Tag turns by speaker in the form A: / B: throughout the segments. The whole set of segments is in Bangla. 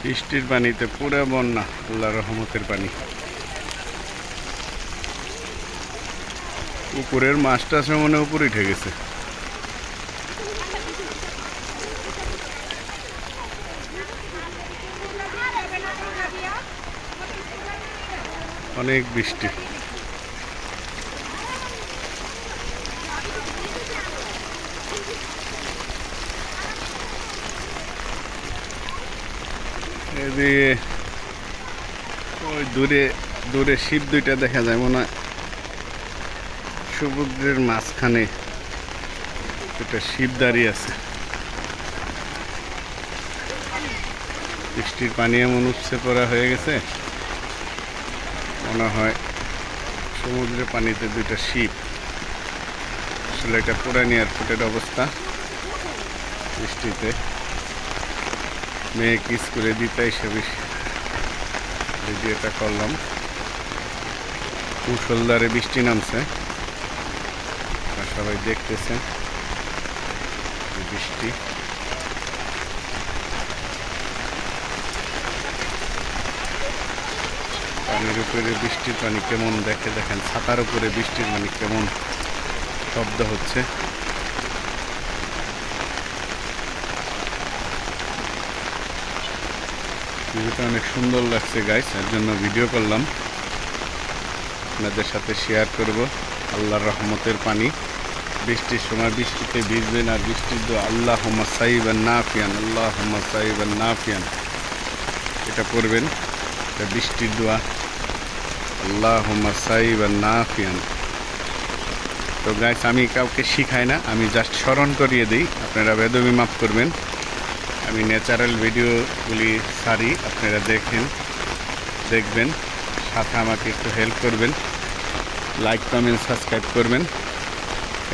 A: বৃষ্টির পানিতে পুরো বন্যা, আল্লাহর রহমতের পানি। উপরের মাছটা মনে উপরে উঠে গেছে। অনেক বৃষ্টি। এদিকে ওই দূরে দূরে শিপ দুইটা দেখা যায়, মনে হয় সমুদ্রের মাঝখানে একটা শিপ দাঁড়িয়ে আছে। বৃষ্টির পানি এমন উপচে পড়া হয়ে গেছে, মনে হয় সমুদ্রের পানিতে দুইটা শিপ। আসলে এটা পুরানি এয়ারপোর্টের অবস্থা। বৃষ্টিতে মেয়ে কিস করে দিতে হিসেবে ভিডিওটা করলাম। মুষলধারে বৃষ্টি নামছে, সবাই দেখতেছেন বৃষ্টি। পানির উপরে বৃষ্টির পানি কেমন দেখেন, ছাতার উপরে বৃষ্টির পানি কেমন শব্দ হচ্ছে। ভিডিওটা অনেক সুন্দর লাগছে গাইস, এর জন্য ভিডিও করলাম, আপনাদের সাথে শেয়ার করব। আল্লাহর রহমতের পানি, বৃষ্টির সময় বৃষ্টিতে ভিজবেন, আর বৃষ্টির দোয়া আল্লাহুম্মা সাইবান নাফিয়ান, আল্লাহুম্মা সাইবান নাফিয়ান, এটা পড়বেন। এটা বৃষ্টির দোয়া, আল্লাহুম্মা সাইবান নাফিয়ান। তো গাইস, আমি কাউকে শিখাই না, আমি জাস্ট স্মরণ করিয়ে দিই, আপনারা বেদবি মাফ করবেন। আমি ন্যাচারাল ভিডিওগুলি ছাড়ি, আপনারা দেখবেন, সাথে আমাকে একটু হেল্প করবেন, লাইক কমেন্ট সাবস্ক্রাইব করবেন।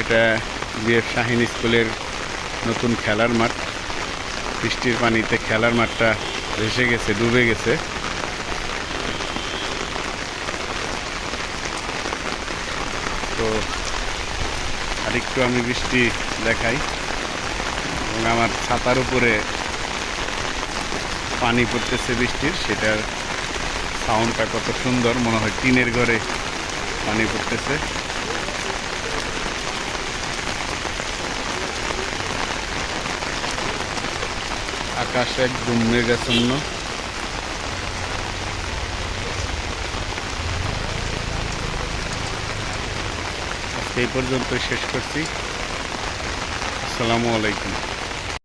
A: এটা বিএফ শাহিন স্কুলের নতুন খেলার মাঠ। বৃষ্টির পানিতে খেলার মাঠটা ভেসে গেছে, ডুবে গেছে। তো আরেকটু আমি বৃষ্টি দেখাই, এবং আমার ছাতার উপরে পানি পড়তেছে বৃষ্টির, সেটার সাউন্ডটা কত সুন্দর, মনে হয় টিনের ঘরে পানি পড়তেছে। আকাশ একদম মেঘাচ্ছন্ন। এই পর্যন্ত শেষ করছি। আসসালামু আলাইকুম।